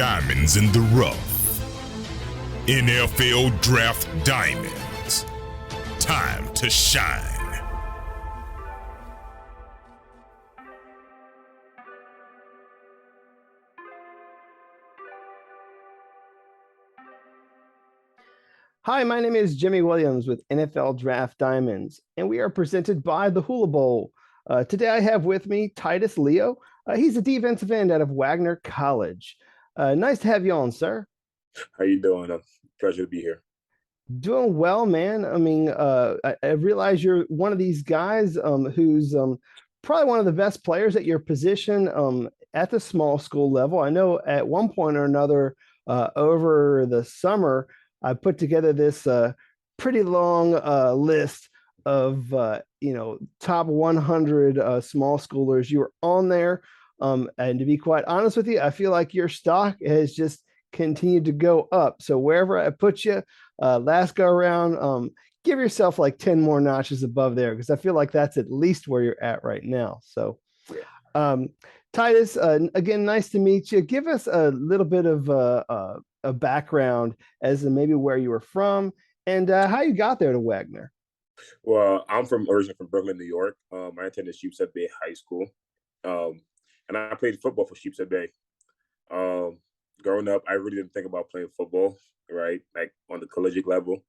diamonds in the rough. NFL Draft Diamonds. Time to shine. Hi, my name is Jimmy Williams with NFL Draft Diamonds, and we are presented by the Hula Bowl. Today I have with me Titus Leo. He's a defensive end out of Wagner College. Nice to have you on, sir. How you doing? Pleasure to be here. Doing well, man. I mean, I realize you're one of these guys who's probably one of the best players at your position at the small school level. I know at one point or another over the summer, I put together this pretty long list of top 100 small schoolers. You were on there, and to be quite honest with you, I feel like your stock has just continued to go up. So wherever I put you, last go around, give yourself like 10 more notches above there, because I feel like that's at least where you're at right now. So, Titus, again, nice to meet you. Give us a little bit of a background as to maybe where you were from and how you got there to Wagner. Well, I'm originally from Brooklyn, New York. I attended Sheepshead Bay High School, and I played football for Sheepshead Bay. Growing up, I really didn't think about playing football, right? Like on the collegiate level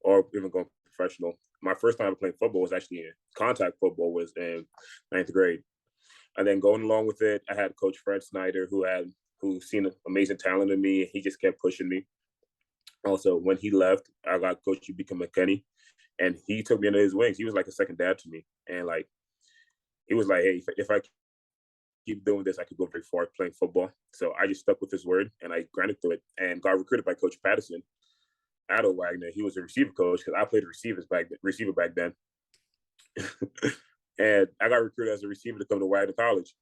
or even going professional. My first time playing football was actually in contact football, was in 9th grade. And then going along with it, I had Coach Fred Snyder, who seen amazing talent in me. He just kept pushing me. Also, when he left, I got Coach Ubika McKinney, and he took me under his wings. He was like a second dad to me. And like, he was like, hey, if I keep doing this, I could go very far playing football. So I just stuck with his word, and I granted to it, and got recruited by Coach Patterson out of Wagner. He was a receiver coach because I played receiver back then. And I got recruited as a receiver to come to Wagner College.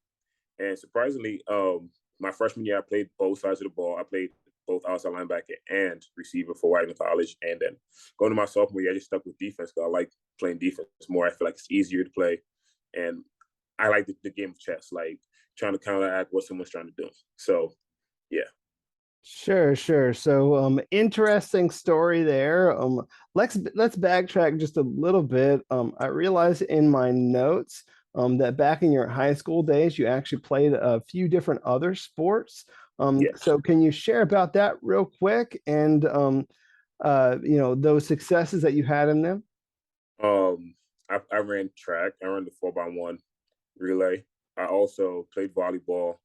And surprisingly, my freshman year, I played both sides of the ball. I played both outside linebacker and receiver for Wagner College. And then going to my sophomore year, I just stuck with defense because I like playing defense more. I feel like it's easier to play. And I like the game of chess, like trying to counteract what someone's trying to do. So, yeah. Sure. So, interesting story there. Let's backtrack just a little bit. I realized in my notes that back in your high school days, you actually played a few different other sports. Yes. So can you share about that real quick and those successes that you had in them? I ran track. I ran the 4x1 relay. I also played volleyball.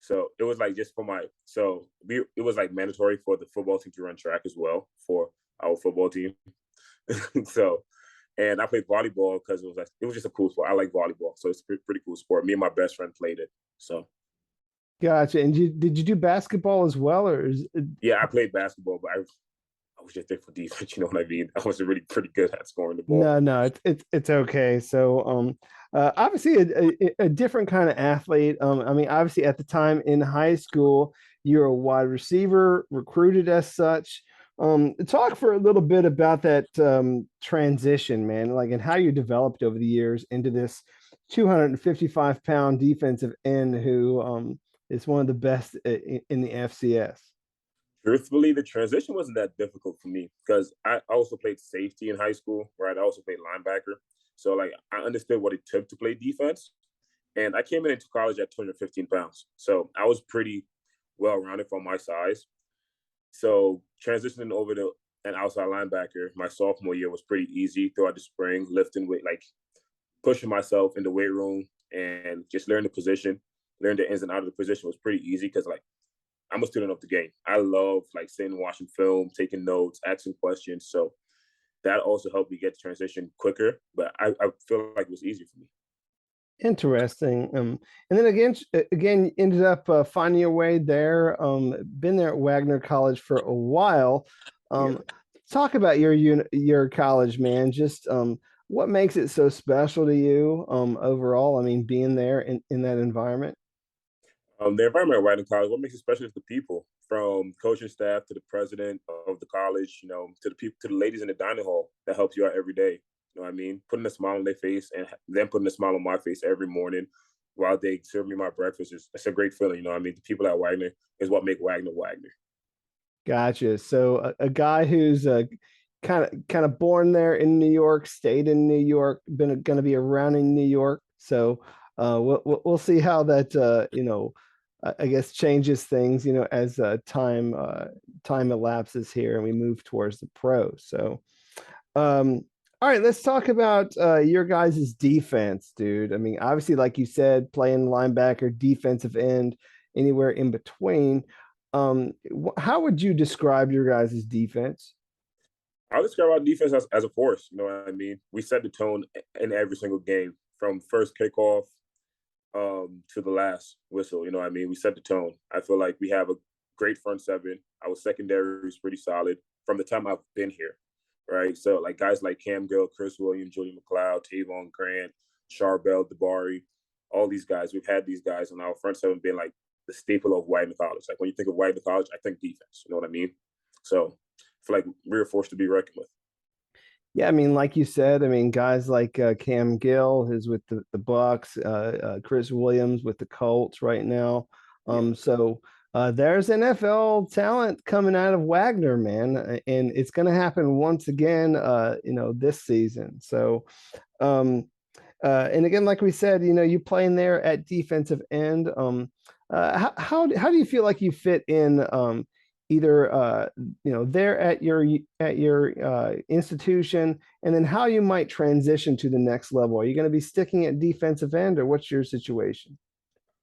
So it was like just it was like mandatory for the football team to run track as well for our football team. And I played volleyball because it was just a cool sport. I like volleyball, so it's a pretty cool sport. Me and my best friend played it. So. Gotcha. And did you do basketball as well, or Yeah, I played basketball, but I was just there for defense. You know what I mean? I wasn't really pretty good at scoring the ball. No, it's okay. So, obviously a different kind of athlete. I mean, obviously at the time in high school, you're a wide receiver, recruited as such. Talk for a little bit about that transition, man, like, and how you developed over the years into this 255-pound defensive end who is one of the best in the FCS. Truthfully, the transition wasn't that difficult for me because I also played safety in high school, right? I also played linebacker. So, like, I understood what it took to play defense. And I came into college at 215 pounds. So I was pretty well-rounded for my size. So transitioning over to an outside linebacker, my sophomore year was pretty easy throughout the spring, lifting weight, like pushing myself in the weight room and just learn the position, learn the ins and outs of the position was pretty easy because, like, I'm a student of the game. I love like sitting, watching film, taking notes, asking questions. So that also helped me get the transition quicker. But I feel like it was easier for me. Interesting. And then again, ended up finding your way there. Been there at Wagner College for a while. Talk about your college, man. Just what makes it so special to you overall? I mean, being there in that environment. The environment at Wagner College, what makes it special is the people, from coaching staff to the president of the college, to the people, to the ladies in the dining hall that helps you out every day. You know what I mean? Putting a smile on their face and then putting a smile on my face every morning, while they serve me my breakfast. It's a great feeling. You know what I mean? The people at Wagner is what make Wagner Wagner. Gotcha. So a guy who's kind of born there in New York, stayed in New York, been going to be around in New York. So we'll see how that I guess changes things as time elapses here and we move towards the pro. So all right, let's talk about your guys' defense, dude. I mean, obviously, like you said, playing linebacker, defensive end, anywhere in between. How would you describe your guys' defense? I'll describe our defense as a force. You know what I mean? We set the tone in every single game from first kickoff to the last whistle. You know what I mean? We set the tone. I feel like we have a great front seven. Our secondary is pretty solid from the time I've been here, right? So like guys like Cam Gill, Chris Williams, Julian McLeod, Tavon Grant, Charbel, Dabari, all these guys. We've had these guys on our front seven being like the staple of Wagner College. Like when you think of Wagner College, I think defense. You know what I mean? So I feel like we're a force to be reckoned with. Yeah, I mean, like you said, I mean, guys like Cam Gill, who's with the Bucks, Chris Williams with the Colts right now. Yeah. So there's NFL talent coming out of Wagner, man, and it's going to happen once again, this season. So, and again, like we said, you playing there at defensive end. How do you feel like you fit in? Either there at your institution, and then how you might transition to the next level. Are you going to be sticking at defensive end, or what's your situation?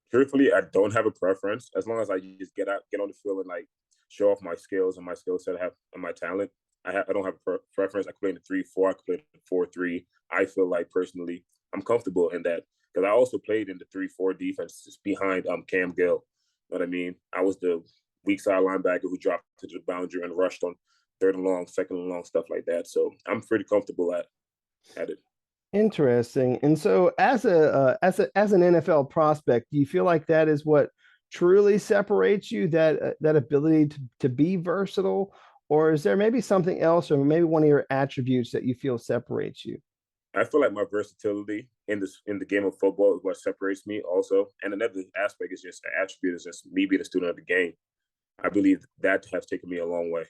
Truthfully, I don't have a preference. As long as I just get on the field and like show off my skills and my skill set, I have and my talent. I don't have a preference. I can play in the 3-4. I can play in the 4-3. I feel like personally, I'm comfortable in that because I also played in the 3-4 defense just behind Cam Gill. You know what I mean? I was the weak side linebacker who dropped to the boundary and rushed on third and long, second and long, stuff like that. So I'm pretty comfortable at it. Interesting. And so, as an NFL prospect, do you feel like that is what truly separates you, that ability to be versatile, or is there maybe something else, or maybe one of your attributes that you feel separates you? I feel like my versatility in the game of football is what separates me also. And another aspect is just an attribute is just me being a student of the game. I believe that has taken me a long way.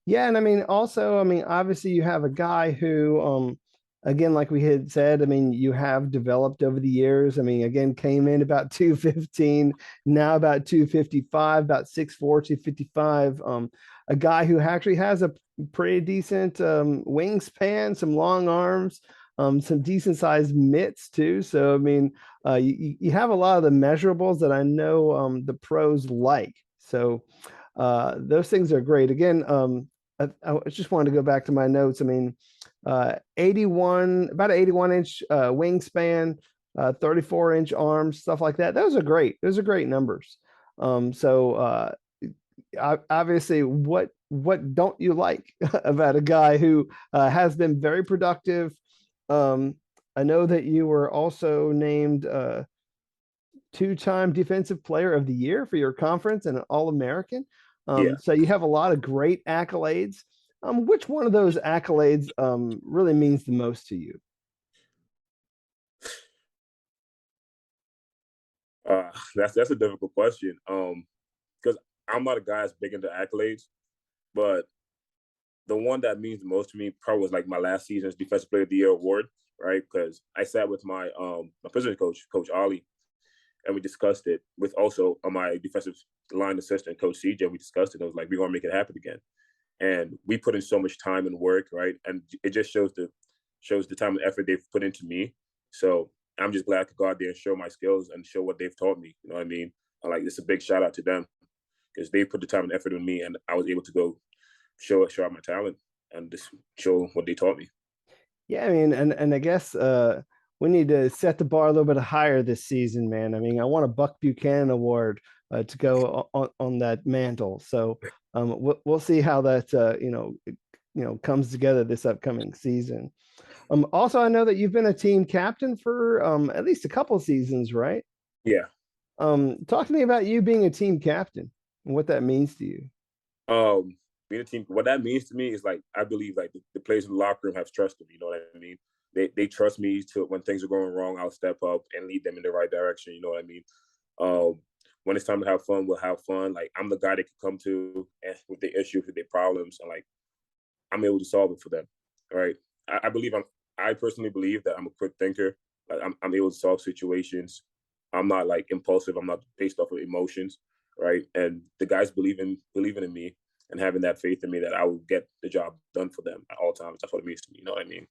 Yeah, and I mean, also, I mean, obviously, you have a guy who, again, like we had said, I mean, you have developed over the years. I mean, again, came in about 215, now about 255, about 6'4", 255. A guy who actually has a pretty decent wingspan, some long arms, some decent sized mitts too. So, I mean, you have a lot of the measurables that I know the pros like. So, those things are great. Again, I just wanted to go back to my notes. I mean, 81, about an 81-inch wingspan, 34-inch arms, stuff like that. Those are great. Those are great numbers. Obviously, what don't you like about a guy who has been very productive? I know that you were also named two-time Defensive Player of the Year for your conference and an All-American. Yeah. So you have a lot of great accolades. Which one of those accolades really means the most to you? That's a difficult question. Because I'm not a guy that's big into accolades, but the one that means the most to me probably was like my last season's Defensive Player of the Year award, right? Because I sat with my position coach, Coach Ollie, and we discussed it with also my defensive line assistant, Coach CJ. We discussed it. I was like, we're gonna make it happen again. And we put in so much time and work, right? And it just shows the time and effort they've put into me. So I'm just glad to go out there and show my skills and show what they've taught me. You know what I mean? Like it's a big shout out to them because they put the time and effort in me, and I was able to go show out my talent and just show what they taught me. Yeah, I mean, and I guess we need to set the bar a little bit higher this season, man. I mean, I want a Buck Buchanan Award to go on that mantle. So we'll see how that comes together this upcoming season. Also, I know that you've been a team captain for at least a couple of seasons, right? Yeah. Talk to me about you being a team captain and what that means to you. Being a team, what that means to me is like I believe like the players in the locker room have trust in me. You know what I mean? they trust me to, when things are going wrong, I'll step up and lead them in the right direction. You know what I mean? Um, when it's time to have fun, we'll have fun. Like, I'm the guy they can come to and with the issues, with their problems, and like I'm able to solve it for them. Right? I personally believe that I'm a quick thinker. Like, I'm able to solve situations. I'm not like impulsive. I'm not based off of emotions. Right? And the guys believing in me and having that faith in me that I will get the job done for them at all times. That's what it means to me. You know what I mean?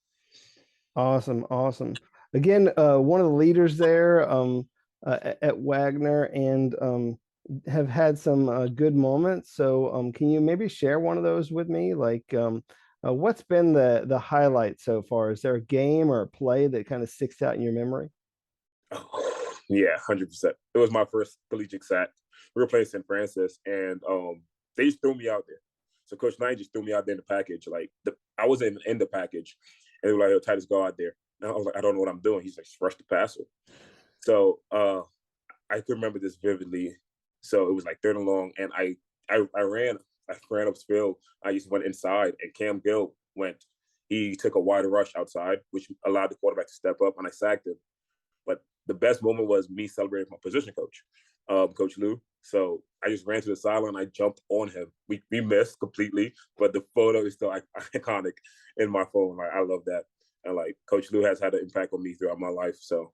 Awesome, awesome. Again, one of the leaders there at Wagner, and have had some good moments. So, can you maybe share one of those with me? Like, what's been the highlight so far? Is there a game or a play that kind of sticks out in your memory? Oh, yeah, 100%. It was my first collegiate sack. We were playing St. Francis, and they just threw me out there. So Coach Knight just threw me out there in the package. Like, I wasn't in the package, and they were like, "Yo, Titus, go out there." And I was like, "I don't know what I'm doing." He's like, "Just rush the passer." So I can remember this vividly. So it was like third and long, and I ran upfield. I just went inside, and Cam Gill went. He took a wide rush outside, which allowed the quarterback to step up, and I sacked him. But the best moment was me celebrating my position coach, Coach Lou. So I just ran to the sideline. I jumped on him. We missed completely, but the photo is still iconic in my phone. Like, I love that. And like, Coach Lou has had an impact on me throughout my life. So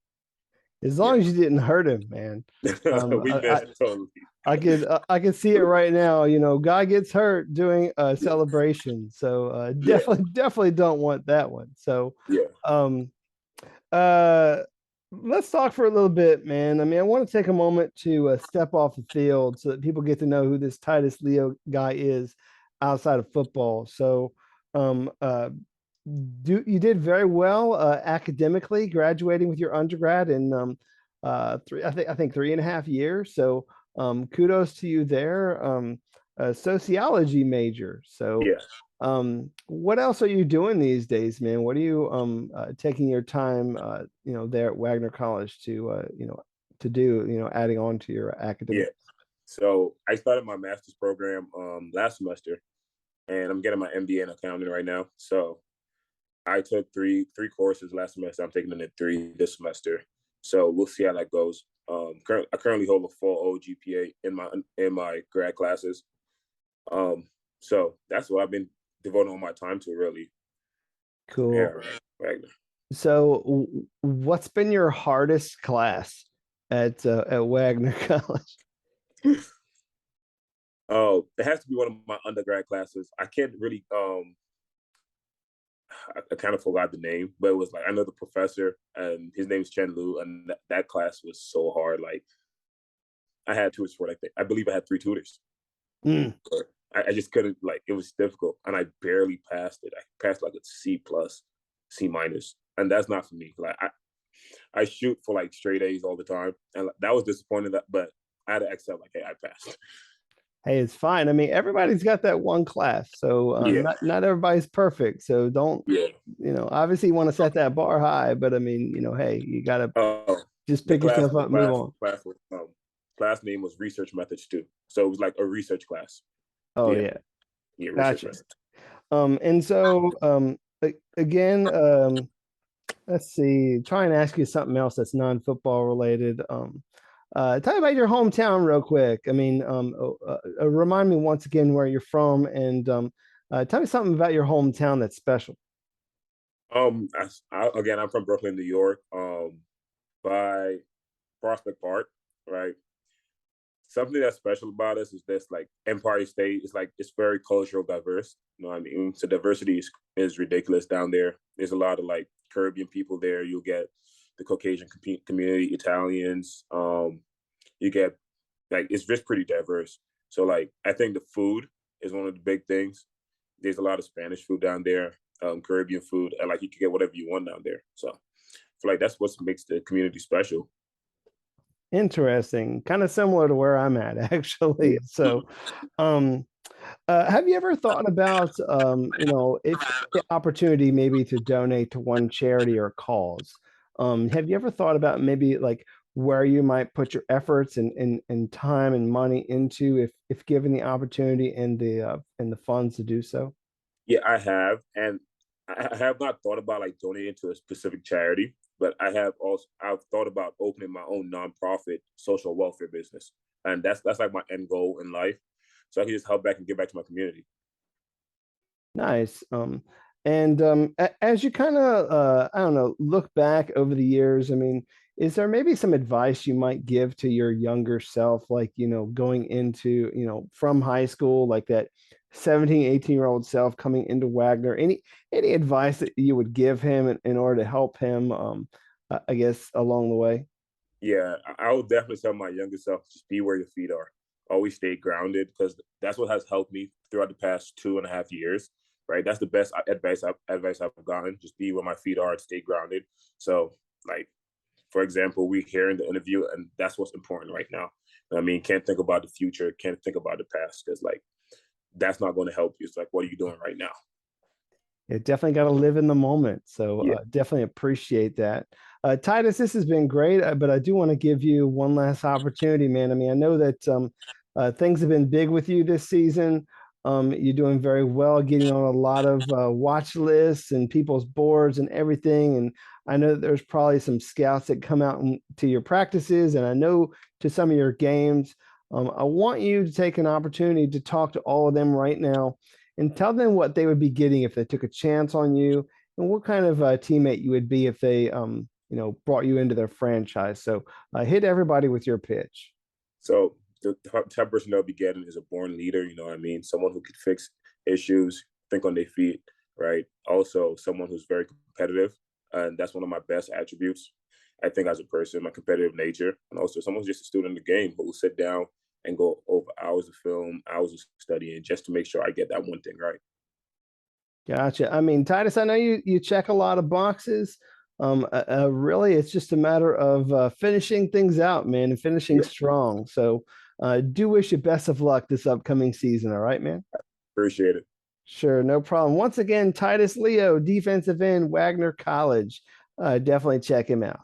As yeah, long as you didn't hurt him, man. we missed totally. I can see it right now. You know, guy gets hurt doing a celebration, so Yeah, definitely don't want that one. So, yeah, um, uh, let's talk for a little bit, man. I mean, I want to take a moment to step off the field so that people get to know who this Titus Leo guy is outside of football. So, um, uh, you did very well academically, graduating with your undergrad in I think 3.5 years. So, kudos to you there. A sociology major. So, yeah. what else are you doing these days, man? What are you taking your time there at Wagner College to to do, adding on to your Yeah. academic? So I started my master's program last semester, and I'm getting my MBA in accounting right now. So I took three courses last semester. I'm taking another three this semester. So we'll see how that goes. I currently hold a full O GPA in my grad classes. So that's what I've been devoting all my time to, really. Cool. Yeah, Wagner. So, what's been your hardest class at Wagner College? Oh, it has to be one of my undergrad classes. I can't really I kind of forgot the name, but it was like, I know the professor, and his name's Chen Lu, and that class was so hard. Like, I had tutors for it. I believe I had three tutors. Mm. I just couldn't, like, it was difficult, and I barely passed it. I passed like a C plus, C minus, and that's not for me. Like, I shoot for like straight A's all the time, and that was disappointing. But I had to accept, like, hey, I passed. Hey, it's fine. I mean, everybody's got that one class, so Yeah, not everybody's perfect. So don't, yeah. obviously you want to set that bar high, but I mean, hey, you gotta just The pick yourself up, and move on. class name was research methods too. So it was like a research class. Oh Yeah, yeah, yeah, research gotcha. methods. And so again, let's see, try and ask you something else that's non-football related. Tell me about your hometown real quick. I mean, remind me once again where you're from, and tell me something about your hometown that's special. Again, I'm from Brooklyn, New York. By Prospect Park, right? Something that's special about us is this, like, Empire State is like, it's very cultural diverse. You know what I mean? So diversity is ridiculous down there. There's a lot of like Caribbean people there. You'll get the Caucasian community, Italians. You get, like, it's just pretty diverse. So like, I think the food is one of the big things. There's a lot of Spanish food down there, Caribbean food, and like, you can get whatever you want down there. So I feel like that's what makes the community special. Interesting, kind of similar to where I'm at, actually. So, um, have you ever thought about, if the opportunity maybe to donate to one charity or cause? Have you ever thought about maybe like where you might put your efforts and time and money into if given the opportunity and the funds to do so? Yeah, I have, and I have not thought about like donating to a specific charity, but I've thought about opening my own nonprofit social welfare business, and that's like my end goal in life, so I can just help back and give back to my community. Nice. And as you kind of, I don't know, look back over the years, I mean, is there maybe some advice you might give to your younger self, like, going into, from high school, like that 17, 18-year-old self coming into Wagner? Any advice that you would give him in order to help him, I guess, along the way? Yeah, I would definitely tell my younger self, just be where your feet are. Always stay grounded, because that's what has helped me throughout the past 2.5 years. Right, that's the best advice I've gotten. Just be where my feet are and stay grounded. So, like, for example, we here in the interview, and that's what's important right now. I mean, can't think about the future, can't think about the past, because like that's not going to help you. It's like, what are you doing right now? It definitely got to live in the moment. So Yeah. definitely appreciate that. Titus, this has been great, but I do want to give you one last opportunity, man. I mean, I know that things have been big with you this season. You're doing very well, getting on a lot of watch lists and people's boards and everything. And I know that there's probably some scouts that come out to your practices, and I know to some of your games. I want you to take an opportunity to talk to all of them right now and tell them what they would be getting if they took a chance on you, and what kind of teammate you would be if they, brought you into their franchise. So hit everybody with your pitch. So the type of person they'll be getting is a born leader. You know what I mean? Someone who can fix issues, think on their feet, right? Also, someone who's very competitive, and that's one of my best attributes. I think as a person, my competitive nature, and also someone who's just a student of the game who will sit down and go over hours of film, hours of studying, just to make sure I get that one thing right. Gotcha. I mean, Titus, I know you check a lot of boxes. Really, it's just a matter of finishing things out, man, and finishing Yeah, strong. So, do wish you best of luck this upcoming season. All right, man. appreciate it. Sure, no problem. Once again, Titus Leo, defensive end, Wagner College. Definitely check him out.